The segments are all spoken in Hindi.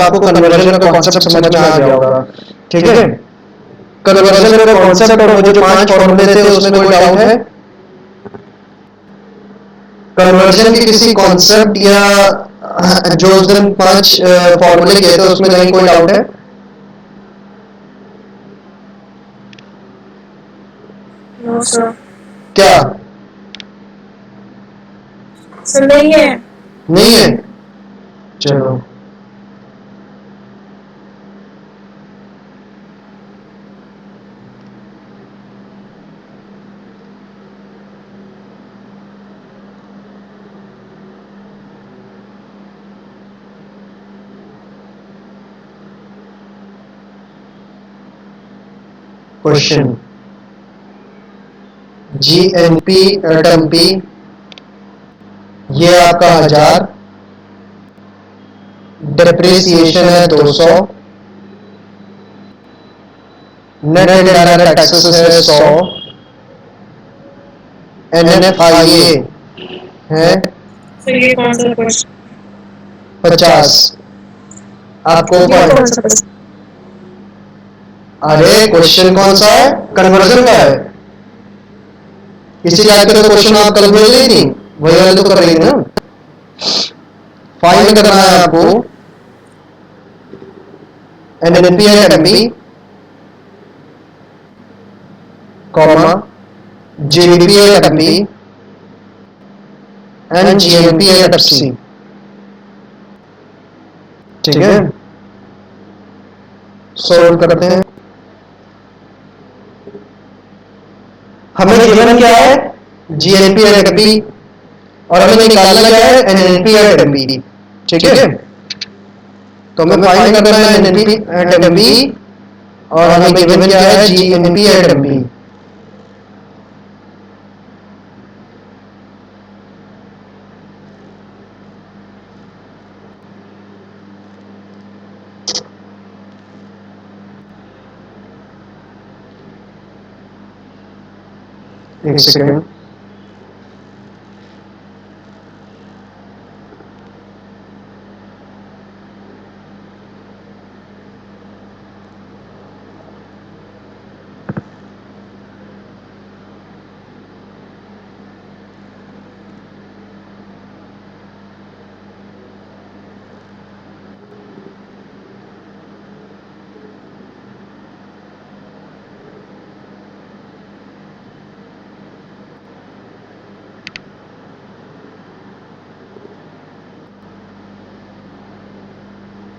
आपको कन्वर्जन का कॉन्सेप्ट समझ में आ गया होगा। ठीक है, कन्वर्जन का कॉन्सेप्ट और वो जो 5 फॉर्मूले थे उसमें कोई डाउट है? कन्वर्जन के किसी कॉन्सेप्ट या जो उस दिन 5 फॉर्मूले किए थे उसमें कहीं कोई डाउट है? No sir. क्या? सर नहीं है। नहीं है? चलो, क्वेश्चन GNP एटम P ये आपका 1000, डिप्रिसिएशन है 200, नेट इनडायरेक्ट टैक्सेस है 100, NFIA है सर ये कौन सा क्वेश्चन? 50। आपको ये कौन सा क्वेश्चन? अरे क्वेश्चन कौन सा है? कन्वर्जन का है। इसी टाइप के तो क्वेश्चन आप कल भेज रही थी, वही वाले तो कर रही थी ना। फाइंड करना है आपको NNP atom P, comma GDP atom P and GNP atom C। ठीक है, सोल्व करते हैं। हमें गिवन क्या है? GNP एटम P और हमें निकालना क्या है? NNP atom P। ठीक है, तो हमें फाइंड करना है NNP एटम P और हमें गिवन क्या है? GNP atom P। एक सेकेंड,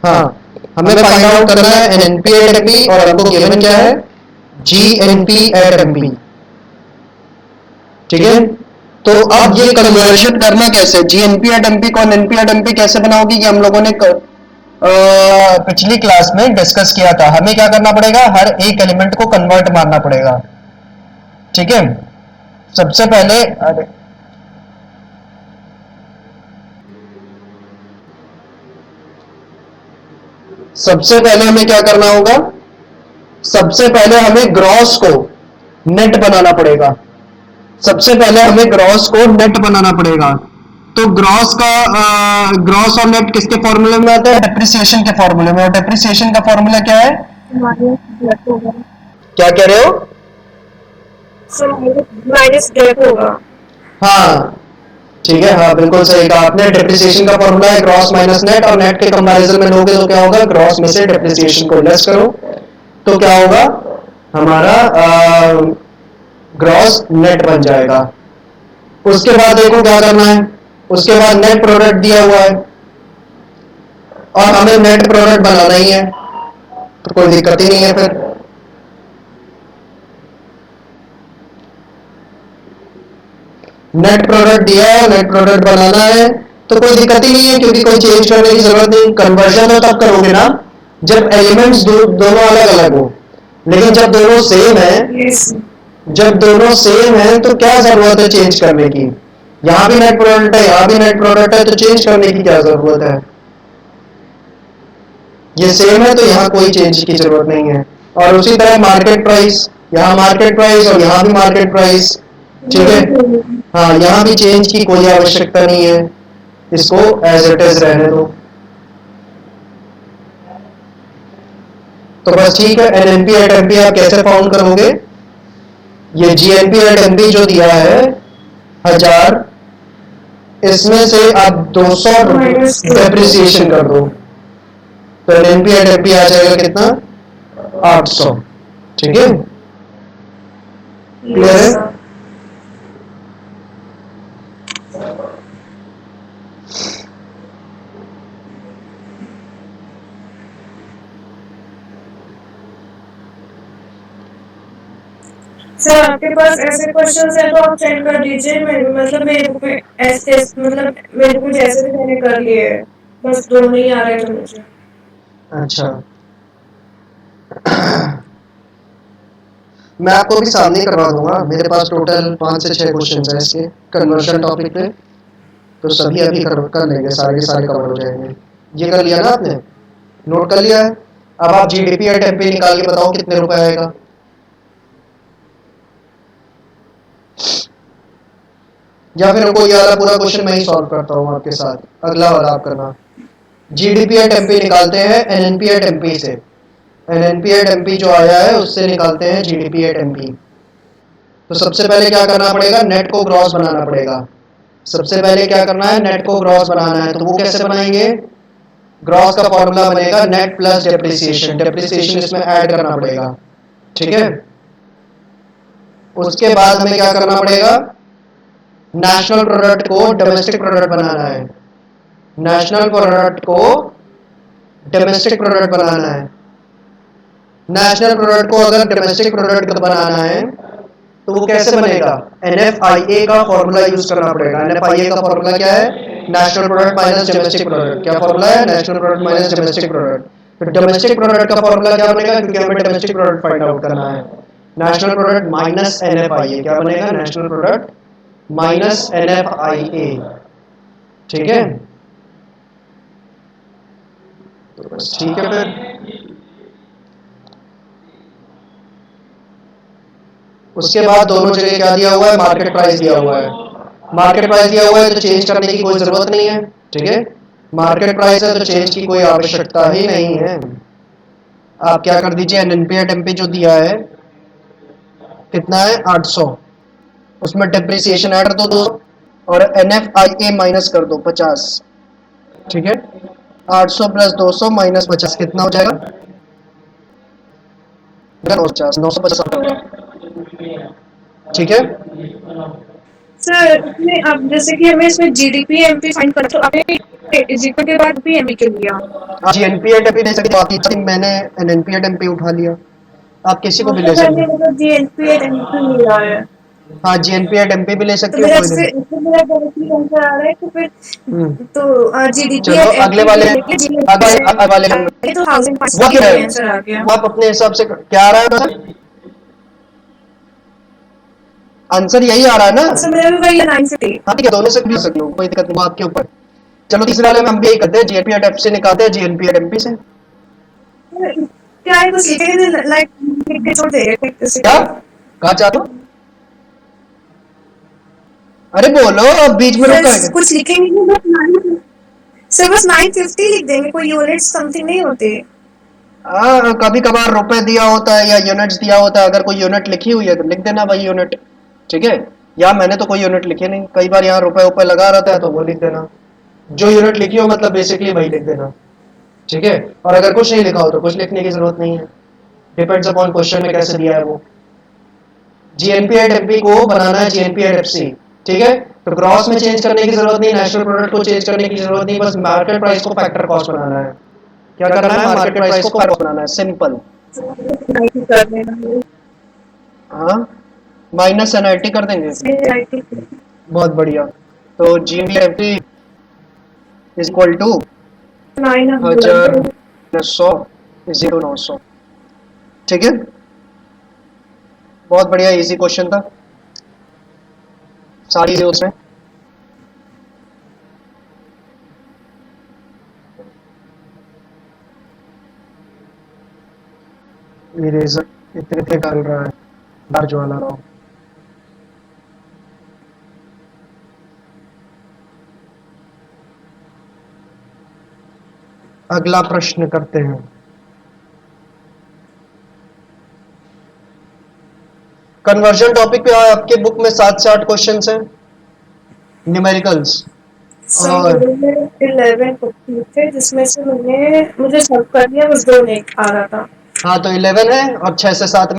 हाँ हमें फाइंड आउट करना है NNP एटम P और हमको गिवन क्या है? GNP atom P। ठीक है, तो अब ये कन्वर्जन करना कैसे? GNP एटम P को NNP एटम P कैसे बनाओगी? ये हम लोगों ने पिछली क्लास में डिस्कस किया था। हमें क्या करना पड़ेगा? हर एक एलिमेंट को कन्वर्ट मारना पड़ेगा। ठीक है, सबसे पहले सबसे पहले हमें क्या करना होगा? सबसे पहले हमें ग्रॉस को नेट बनाना पड़ेगा। सबसे पहले हमें ग्रॉस को नेट बनाना पड़ेगा। तो ग्रॉस और नेट किसके फॉर्मूले में आता है? डिप्रिसिएशन के फॉर्मूले में। और डिप्रिसिएशन का फॉर्मूला क्या है? क्या कह रहे हो? माइनस डेट होगा। हाँ ठीक है, हाँ बिल्कुल सही कहा आपने। डिप्रिसिएशन का फॉर्मूला है ग्रॉस माइनस नेट, और नेट के कंपैरिजन में लोगे तो क्या होगा? ग्रॉस में से डिप्रिसिएशन को लेस करो तो क्या होगा? हमारा ग्रॉस नेट बन जाएगा। उसके बाद देखो क्या करना है। उसके बाद नेट प्रोडक्ट दिया हुआ है और हमें नेट प्रोडक्ट बनाना ही है, तो कोई दिक्कत ही नहीं है। फिर नेट प्रोडक्ट दिया है, नेट प्रोडक्ट बनाना है, तो कोई दिक्कत ही नहीं है, क्योंकि कोई चेंज करने की जरूरत नहीं। कन्वर्जन तो तब करोगे ना जब एलिमेंट्स दोनों अलग अलग हो, लेकिन जब दोनों सेम है, जब दोनों सेम है तो क्या जरूरत है चेंज करने की? यहां भी नेट प्रोडक्ट है, यहां भी नेट प्रोडक्ट है, तो चेंज करने की क्या जरूरत है? ये सेम है तो यहां कोई चेंज की जरूरत नहीं है। और उसी तरह मार्केट प्राइस, यहां मार्केट प्राइस और यहां भी मार्केट प्राइस। ठीक है, हाँ यहां भी चेंज की कोई आवश्यकता नहीं है, इसको एज इट इज रहने दो। तो बस ठीक है, एनएनपी एट एमपी आप कैसे फाउंड करोगे? ये जीएनपी एट एमपी जो दिया है 1000, इसमें से आप 200 डेप्रिसिएशन कर दो, तो एनएनपी एट एमपी आ जाएगा कितना? 800। ठीक है, क्लियर Yes, है? sir. सर आपके पास ऐसे क्वेश्चंस हैं तो आप सेंड कर दीजिए। मतलब मेरे को ऐसे मतलब मेरे को जैसे भी मैंने कर लिए है, बस दो नहीं आ रहे थे मुझे। अच्छा, मैं आपको भी सामने करवा दूंगा। मेरे पास टोटल 5 से 6 क्वेश्चन है इसके कन्वर्शन टॉपिक पे, तो सभी अभी कर लेंगे, सारे के सारे कवर हो जाएंगे। ये कर लिया ना आपने? नोट कर लिया है? अब आप जीडीपी एट एमपी निकाल के बताओ कितने रुपए आएगा। या फिर कोई वाला पूरा क्वेश्चन मैं ही सॉल्व करता हूँ आपके साथ, अगला वाला आप करना। जीडीपी एट एमपी निकालते हैं एनएनपी एट एमपी से। एनएनपी एट एमपी जो आया है उससे निकालते हैं जीडीपी एट एमपी। तो सबसे पहले क्या करना पड़ेगा? नेट को ग्रॉस बनाना पड़ेगा। सबसे पहले क्या करना है? नेट को ग्रॉस बनाना है। तो वो कैसे बनाएंगे? ग्रॉस का फॉर्मूला बनेगा नेट प्लस डेप्रिसिएशन। डेप्रिसिएशन इसमें ऐड करना पड़ेगा। ठीक है, उसके बाद हमें क्या करना पड़ेगा? नेशनल प्रोडक्ट को डोमेस्टिक प्रोडक्ट बनाना है। नेशनल प्रोडक्ट को डोमेस्टिक प्रोडक्ट बनाना है। नेशनल प्रोडक्ट को अगर डोमेस्टिक प्रोडक्ट बनाना है तो वो कैसे बनेगा? एनएफआईए का फॉर्मूला यूज करना पड़ेगा। एनएफआईए का फॉर्मूला क्या है? National product minus domestic product. क्या फॉर्मूला है? National product minus domestic product. तो डोमेस्टिक प्रोडक्ट का फॉर्मूला क्या बनेगा? क्योंकि हमें डोमेस्टिक प्रोडक्ट फाइंड आउट करना है। नेशनल प्रोडक्ट माइनस एनएफआईए क्या बनेगा? National product minus NFIA. ठीक है, तो बस ठीक है फिर। उसके बाद दोनों जगह क्या दिया हुआ है? मार्केट प्राइस दिया हुआ है। मार्केट प्राइस दिया हुआ है तो चेंज करने की कोई जरूरत नहीं है। ठीक है, मार्केट प्राइस है तो चेंज की कोई आवश्यकता ही नहीं है। आप क्या कर दीजिए, एनएनपी एट एमपी जो दिया है कितना है? 800। उसमें डेप्रिसिएशन ऐड कर दो और एनएफआईए माइनस कर दो 50। ठीक है, 800 प्लस 200 माइनस 50 कितना हो जाएगा? 950। 950। ठीक है, सर इसमें अब जैसे कि हमें इसमें जीडीपी एमपी फाइंड करना, तो आपने जीडीपी के बाद भी एमपी के लिया। जी एनपीएट एमपी ले सकते हो आप। मैंने एनएनपीएट एमपी उठा लिया, आप किसी को हाँ भी तो ले सकते मैंने हो। मतलब जीएनपी एमपी लिया है। हाँ, जी एनपीएट एमपी भी ले तो सकते हो, मेरा कोई नहीं। फिर मेरा डायरेक्टली आंसर आ रहा है तो फिर हम्म, तो जीडीपी चलो एट अगले एमपी वाले, लेने के लिए अगले वाले तो 1000 वो क्या है? आंसर आ गया। वो आप अपने हिसाब से क्या आ रहा है उधर? आंसर यही आ रहा है ना? सर मेरा भी वही 950। हाँ ठीक है, दोनों से भी सकते हो, कोई दिक्कत नहीं, वो आपके ऊपर। चलो तीसरे वाले में हम भी यही करते हैं, जीएनपीएट एफ से निकालते हैं जीएनपीएट एमपी से। क्या है कुछ लिखे लाइक लिख के छोड़ दे रहे थे क्या कहा चाहते हो? अरे बोलो, अब बीच में रुक सर गए। कुछ लिखेंगे नहीं, बस सर बस 950 लिख देंगे, कोई यूनिट समथिंग नहीं होते। हाँ, कभी कभार रुपए दिया होता है या यूनिट्स दिया होता है, अगर कोई यूनिट लिखी हुई है तो लिख देना भाई यूनिट। ठीक है, या मैंने तो कोई यूनिट लिखी नहीं, कई बार यहाँ रुपए ऊपर लगा रहता है तो वो लिख देना। जो यूनिट लिखी हो मतलब बेसिकली वही लिख देना। ठीक है, और अगर कुछ नहीं लिखा हो तो कुछ लिखने की जरूरत नहीं है, डिपेंड्स अपॉन क्वेश्चन में कैसे दिया है वो। जीएनपीएट एफपी को बनाना है जीएनपीएट एफसी। ठीक है, तो ग्रॉस में चेंज करने की जरूरत नहीं, नेशनल प्रोडक्ट को चेंज करने की जरूरत नहीं, बस मार्केट प्राइस को फैक्टर कॉस्ट बनाना है। क्या करना है? मार्केट प्राइस को फैक्टर बनाना है, सिंपल। कर देना हाँ, माइनस एनआईटी कर देंगे। बहुत बढ़िया। तो GNPFT is equal to 1000 900। Plus 100 is equal to 900। ठीक है, बहुत बढ़िया, इजी क्वेश्चन था, सारी इजी उसमें। इरेजर इतने इतने डाल रहा है, बार जो वाला रहा हूँ। अगला प्रश्न करते हैं। कन्वर्जन टॉपिक पे आपके बुक में 7 से 8 क्वेश्चंस हैं न्यूमेरिकल्स। सब और 11 क्वेश्चन थे जिसमें से मुझे सब कर लिया, बस 2 नहीं आ रहा था। हाँ, तो 11 है और 6 से 7